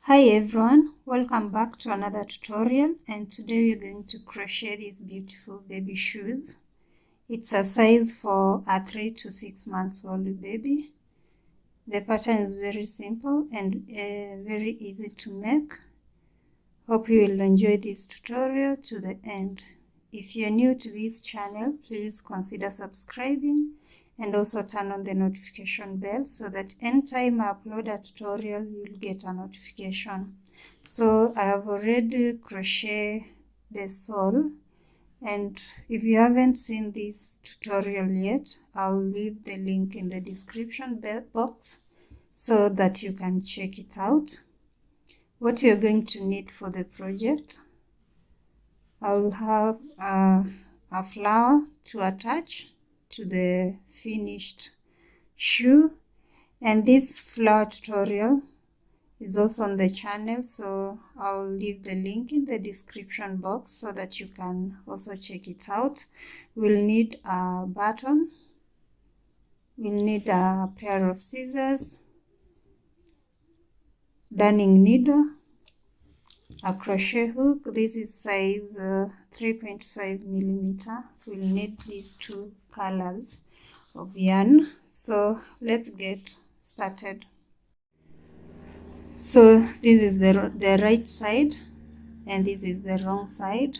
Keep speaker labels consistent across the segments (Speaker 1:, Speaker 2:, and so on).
Speaker 1: Hi everyone, welcome back to another tutorial, and today we're going to crochet these beautiful baby shoes. It's a size for a 3 to 6 months old baby. The pattern is very simple and very easy to make. Hope you will enjoy this tutorial to the end. If you're new to this channel, please consider subscribing and also turn on the notification bell so that anytime I upload a tutorial, you'll get a notification. So I have already crocheted the sole, and if you haven't seen this tutorial yet, I'll leave the link in the description box so that you can check it out. What you're going to need for the project: I'll have a flower to attach to the finished shoe, and this flower tutorial is also on the channel, so I'll leave the link in the description box so that you can also check it out. We'll need a button, we'll need a pair of scissors, darning needle, a crochet hook. This is size 3.5 millimeter. We'll need these two colors of yarn. So let's get started. So this is the right side and this is the wrong side,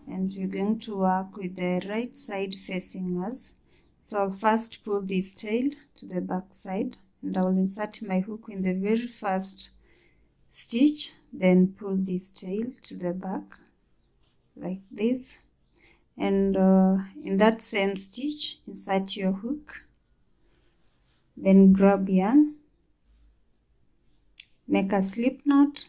Speaker 1: and we're going to work with the right side facing us. So I'll first pull this tail to the back side, and I'll insert my hook in the very first stitch, then pull this tail to the back like this, and in that same stitch insert your hook, then grab yarn, make a slip knot,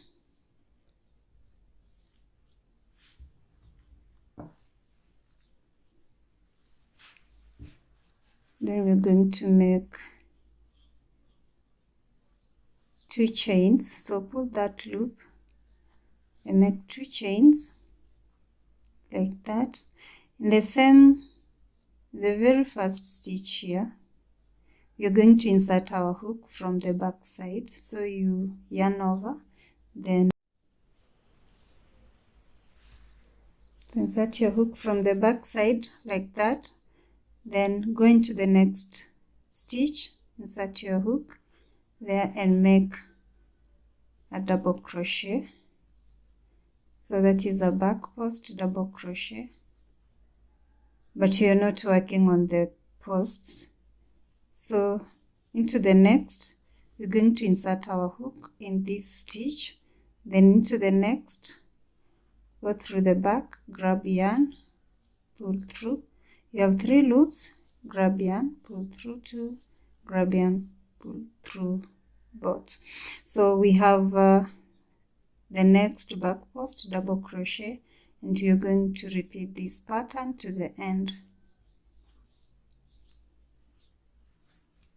Speaker 1: then we're going to make 2 chains. So pull that loop and make 2 chains like that. In the very first stitch here, we're going to insert our hook from the back side. So you yarn over, then insert your hook from the back side like that, then go into the next stitch, insert your hook there and make a double crochet. So that is a back post double crochet, but you're not working on the posts. So into the next, we're going to insert our hook in this stitch, then into the next, go through the back, grab yarn, pull through. You have 3 loops, grab yarn, pull through 2, grab yarn, pull through both. So we have the next back post double crochet, and you're going to repeat this pattern to the end.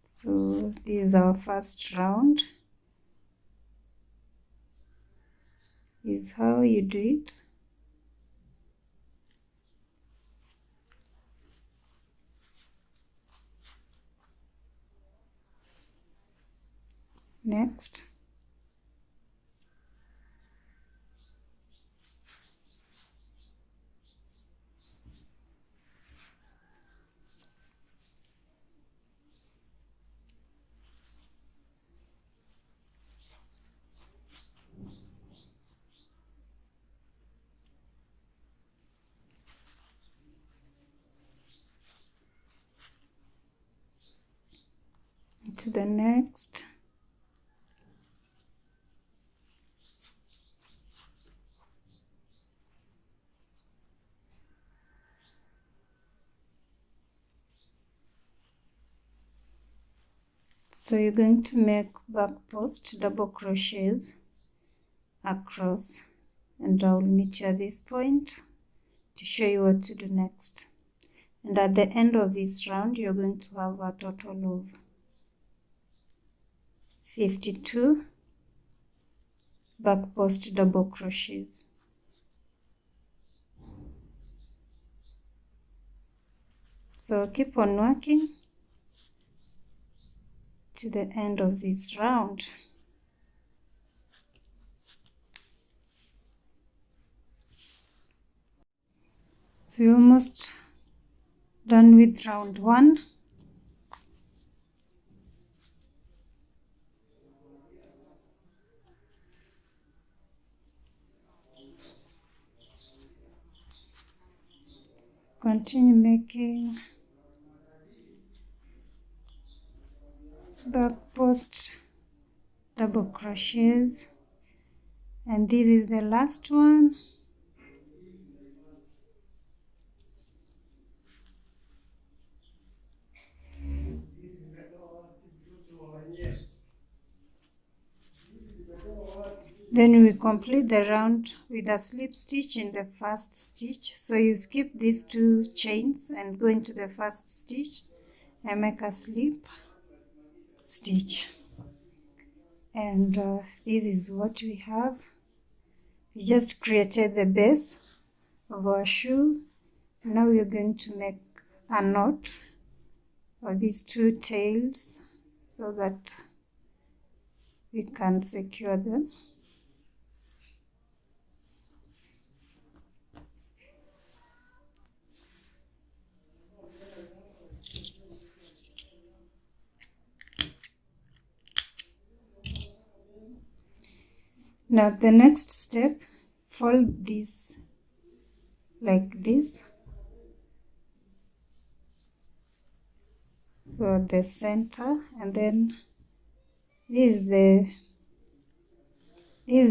Speaker 1: So this is our first round. This is how you do it. Next, to the next. So you're going to make back post double crochets across, and I'll meet you at this point to show you what to do next. And at the end of this round, you're going to have a total of 52 back post double crochets. So keep on working to the end of this round. So we're almost done with round 1. Continue making back post double crochets, and this is the last one. Then we complete the round with a slip stitch in the first stitch. So you skip these 2 chains and go into the first stitch and make a slip stitch. And this is what we have. We just created the base of our shoe. Now we're going to make a knot of these 2 tails so that we can secure them. Now the next step, fold this like this. So the center, and then this is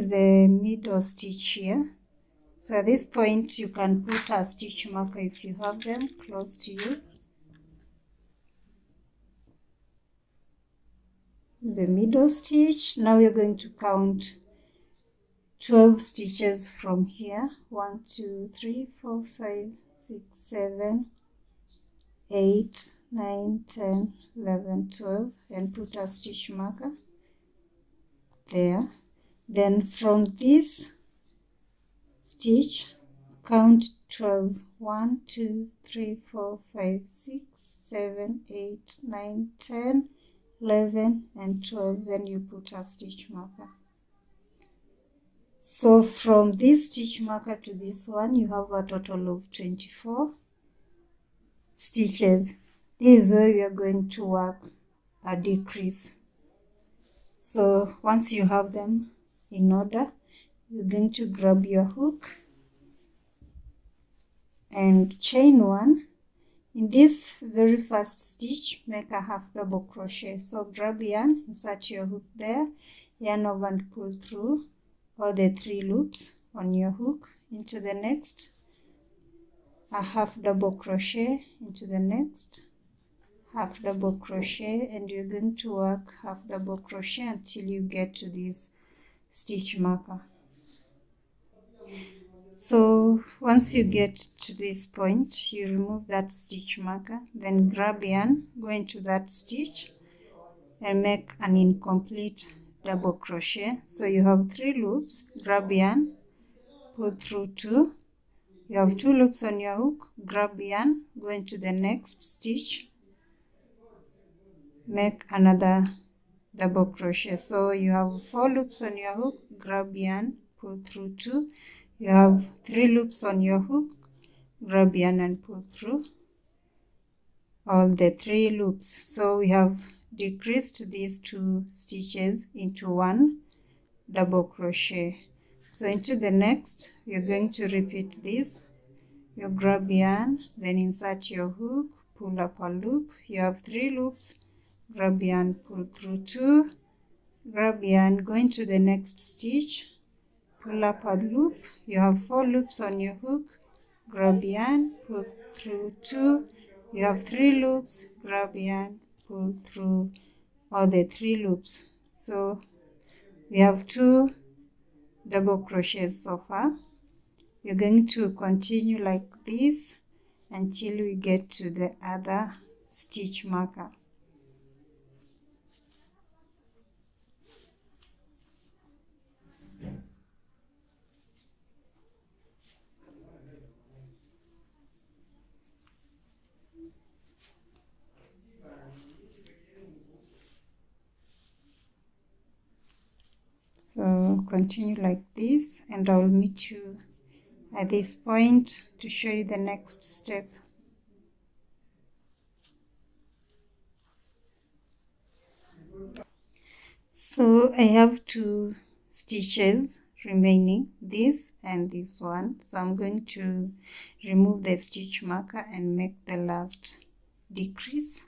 Speaker 1: the middle stitch here. So at this point you can put a stitch marker if you have them close to you. The middle stitch. Now we're going to count 12 stitches from here. 1 2 3 4 5 6 7 8 9 10 11 12, and put a stitch marker there. Then from this stitch count 12. 1 2 3 4 5 6 7 8 9 10 11 and 12. Then you put a stitch marker. So from this stitch marker to this one you have a total of 24 stitches. This is where we are going to work a decrease. So once you have them in order, you're going to grab your hook and chain 1. In this very first stitch, make a half double crochet. So grab yarn, insert your hook there, yarn over and pull through all the 3 loops on your hook into the next, a half double crochet into the next, half double crochet, and you're going to work half double crochet until you get to this stitch marker. So once you get to this point, you remove that stitch marker, then grab yarn, go into that stitch and make an incomplete double crochet. So you have 3 loops, grab yarn, pull through 2, you have 2 loops on your hook, grab yarn, go into the next stitch, make another double crochet. So you have 4 loops on your hook, grab yarn, pull through 2, you have 3 loops on your hook, grab yarn and pull through all the 3 loops. So we have decreased these 2 stitches into 1 double crochet. So into the next you're going to repeat this. You grab yarn, then insert your hook, pull up a loop, you have 3 loops, grab yarn, pull through 2, grab yarn, go into the next stitch, pull up a loop, you have 4 loops on your hook, grab yarn, pull through 2, you have 3 loops, grab yarn, pull through all the 3 loops. So we have 2 double crochets so far. We're going to continue like this until we get to the other stitch marker. So continue like this and I'll meet you at this point to show you the next step. So I have 2 stitches remaining, this and this one, so I'm going to remove the stitch marker and make the last decrease.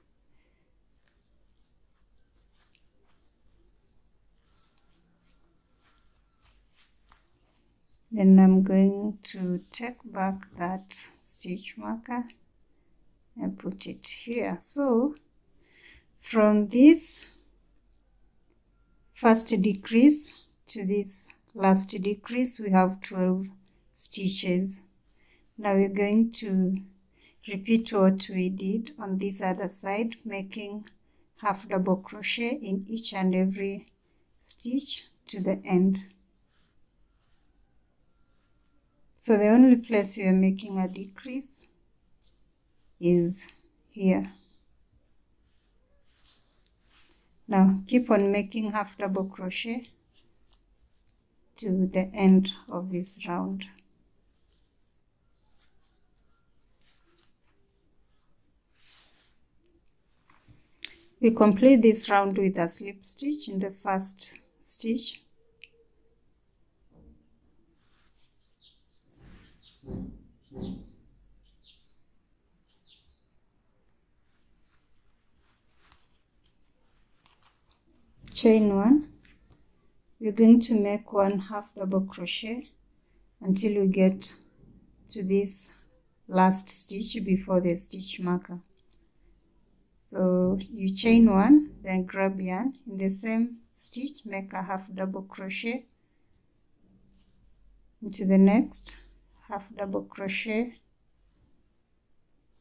Speaker 1: Then I'm going to take back that stitch marker and put it here. So from this first decrease to this last decrease, we have 12 stitches. Now we're going to repeat what we did on this other side, making half double crochet in each and every stitch to the end. So the only place we are making a decrease is here. Now keep on making half double crochet to the end of this round. We complete this round with a slip stitch in the first stitch. Chain 1. We're going to make 1 half double crochet until we get to this last stitch before the stitch marker. So you chain 1, then grab yarn, in the same stitch make a half double crochet into the next, half double crochet,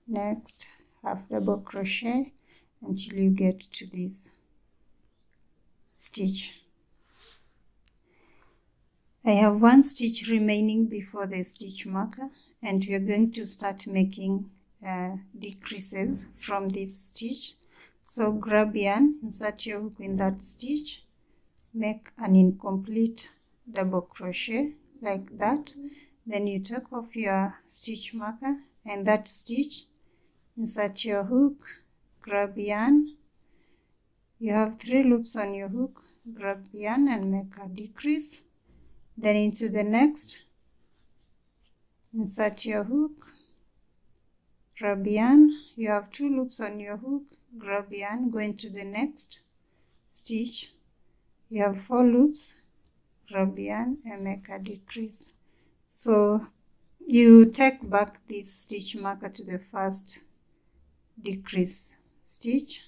Speaker 1: next half double crochet until you get to this stitch. I have 1 stitch remaining before the stitch marker, and we are going to start making decreases from this stitch. So grab yarn, insert your hook in that stitch, make an incomplete double crochet like that, then you take off your stitch marker and that stitch, insert your hook, grab yarn. You have 3 loops on your hook, grab yarn and make a decrease, then into the next, insert your hook, grab yarn. You have 2 loops on your hook, grab yarn, go into the next stitch. You have 4 loops, grab yarn and make a decrease. So you take back this stitch marker to the first decrease stitch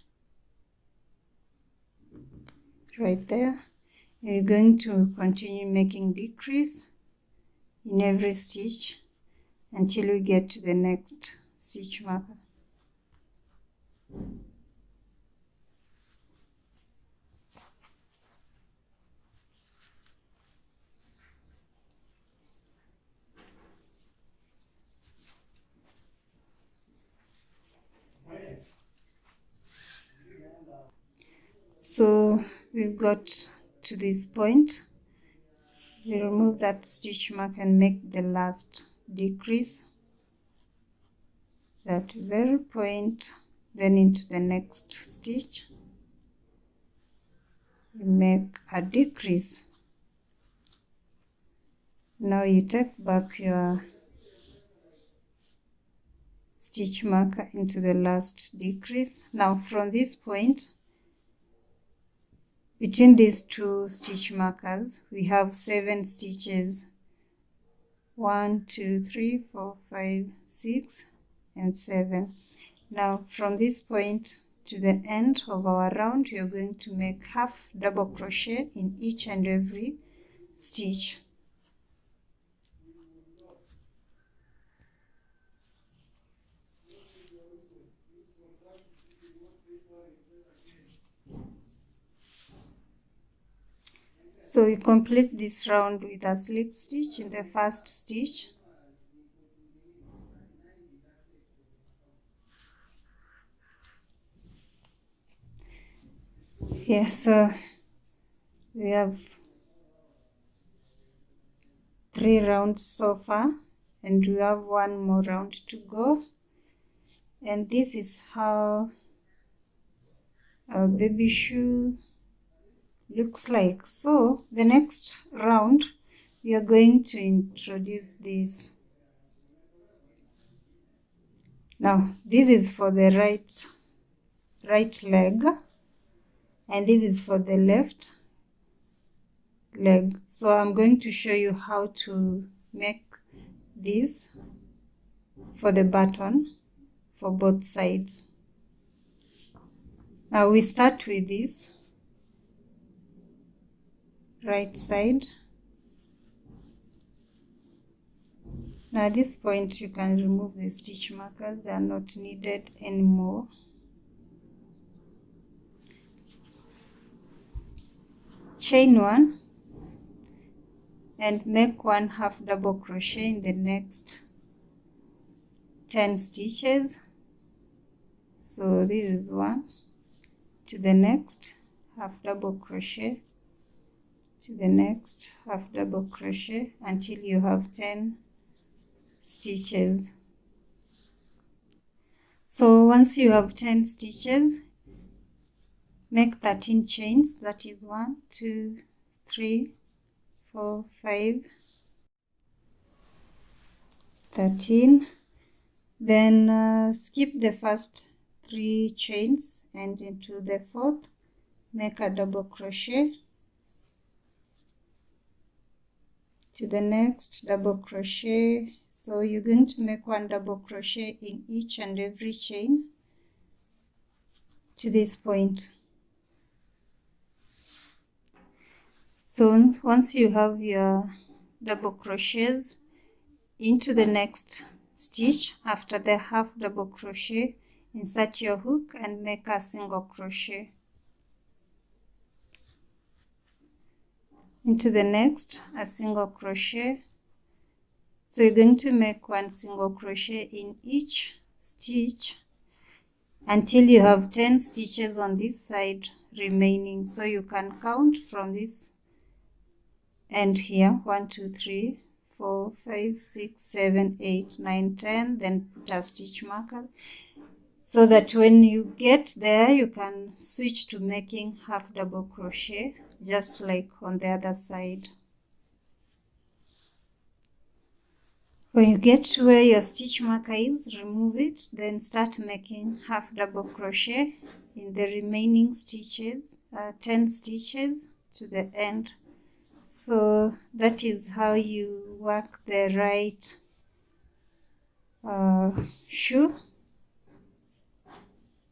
Speaker 1: right there. You're going to continue making decrease in every stitch until we get to the next stitch marker. So we've got to this point. We remove that stitch mark and make the last decrease, that very point, then into the next stitch you make a decrease. Now you take back your stitch marker into the last decrease. Now from this point, between these 2 stitch markers, we have 7 stitches. 1, 2, 3, 4, 5, 6 and 7. Now from this point to the end of our round, you're going to make half double crochet in each and every stitch. So we complete this round with a slip stitch in the first stitch. Yes, so we have 3 rounds so far. and we have one more round to go. And this is how our baby shoe looks like. So the next round we are going to introduce this. Now this is for the right leg, and this is for the left leg. So I'm going to show you how to make this for the button for both sides. Now we start with this right side. Now at this point you can remove the stitch markers, they are not needed anymore. Chain one and make one half double crochet in the next 10 stitches. So this is one, to the next half double crochet, to the next half double crochet until you have 10 stitches. So once you have 10 stitches, make 13 chains. That is 1, 2, 3, 4, 5, 13. Then skip the first 3 chains and into the fourth make a double crochet, to the next double crochet. So you're going to make one double crochet in each and every chain to this point. So once you have your double crochets, into the next stitch after the half double crochet, insert your hook and make a single crochet. Into the next, a single crochet. So you're going to make one single crochet in each stitch until you have 10 stitches on this side remaining. So you can count from this end here, 1, 2, 3, 4, 5, 6, 7, 8, 9, 10, then put a stitch marker so that when you get there you can switch to making half double crochet just like on the other side. When you get to where your stitch marker is, remove it, then start making half double crochet in the remaining stitches, 10 stitches to the end. So that is how you work the right shoe.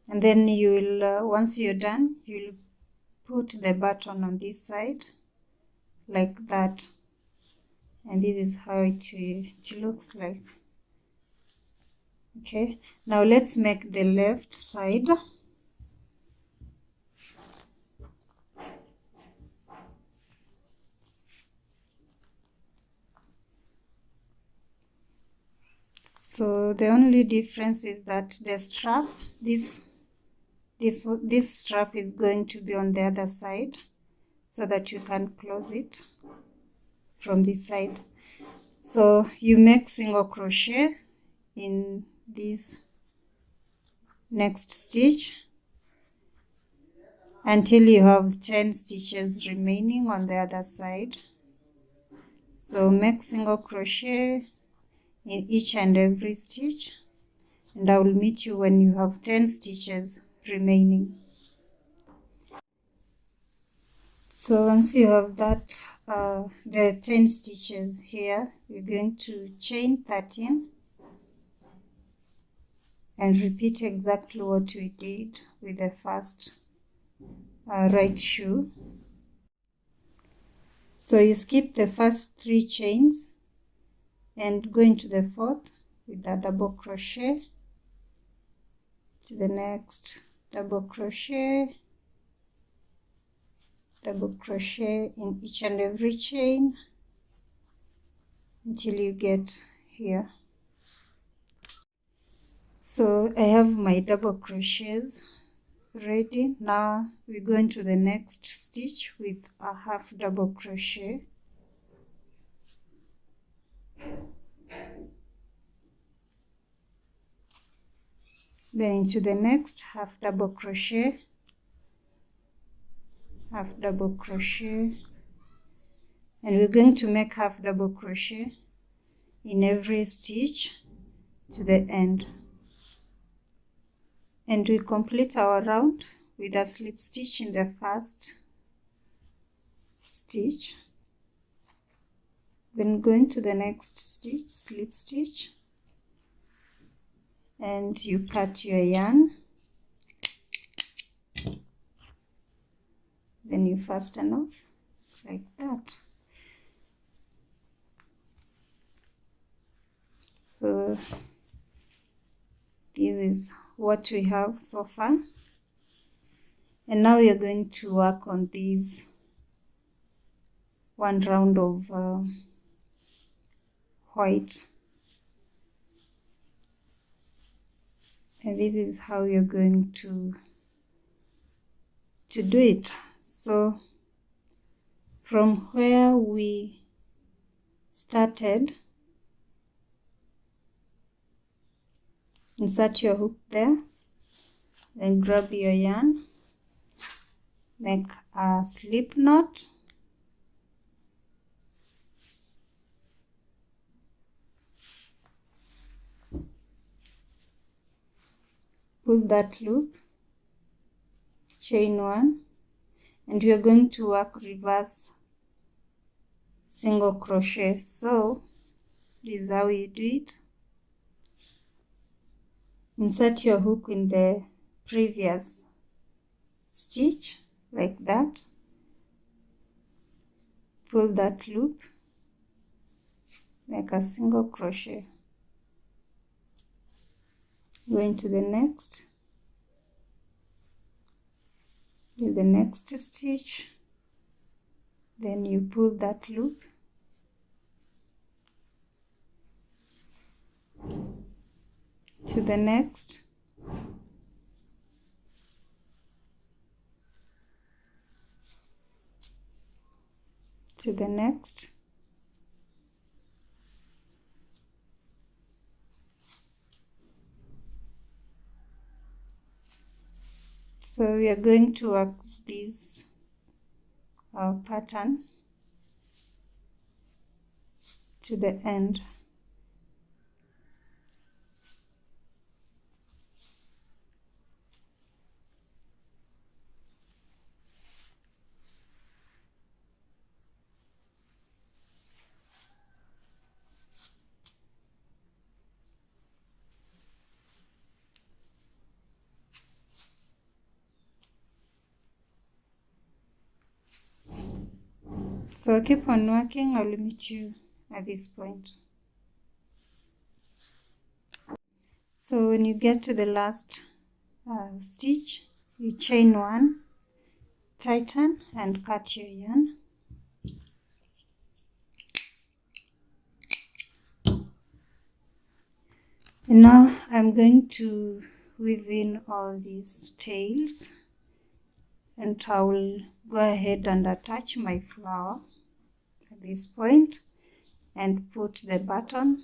Speaker 1: And then you will, once you're done, you'll put the button on this side like that. And this is how it looks like. Okay, now let's make the left side. So the only difference is that the strap, this strap is going to be on the other side so that you can close it from this side. So you make single crochet in this next stitch until you have 10 stitches remaining on the other side. So make single crochet in each and every stitch, and I will meet you when you have 10 stitches remaining. So once you have that, the 10 stitches here, you're going to chain 13 and repeat exactly what we did with the first right shoe. So you skip the first 3 chains and go into the fourth with a double crochet, to the next double crochet, double crochet in each and every chain until you get here. So I have my double crochets ready. Now we go into the next stitch with a half double crochet. then into the next half double crochet, half double crochet, and we're going to make half double crochet in every stitch to the end, and we complete our round with a slip stitch in the first stitch, then go into the next stitch, slip stitch, and you cut your yarn, then you fasten off like that. So this is what we have so far, and now we are going to work on this one round of white, and this is how you're going to do it. So from where we started, insert your hook there, then grab your yarn, make a slip knot, pull that loop, chain one, and we are going to work reverse single crochet. So this is how you do it. Insert your hook in the previous stitch like that, pull that loop, make a single crochet, go into the next, do the next stitch, then you pull that loop, to the next, to the next, so we are going to work this pattern to the end. So keep on working, I'll meet you at this point. So when you get to the last stitch, you chain one, tighten and cut your yarn. And now I'm going to weave in all these tails, and I will go ahead and attach my flower at this point and put the button.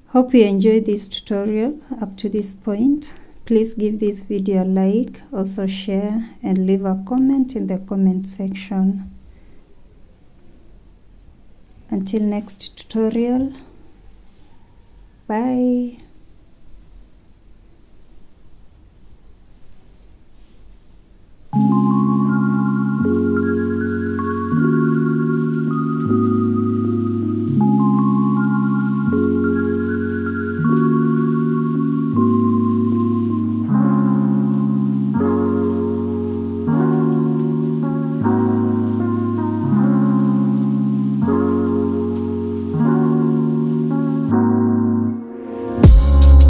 Speaker 1: Hope you enjoyed this tutorial up to this point. Please give this video a like, also share and leave a comment in the comment section. Until next tutorial, bye.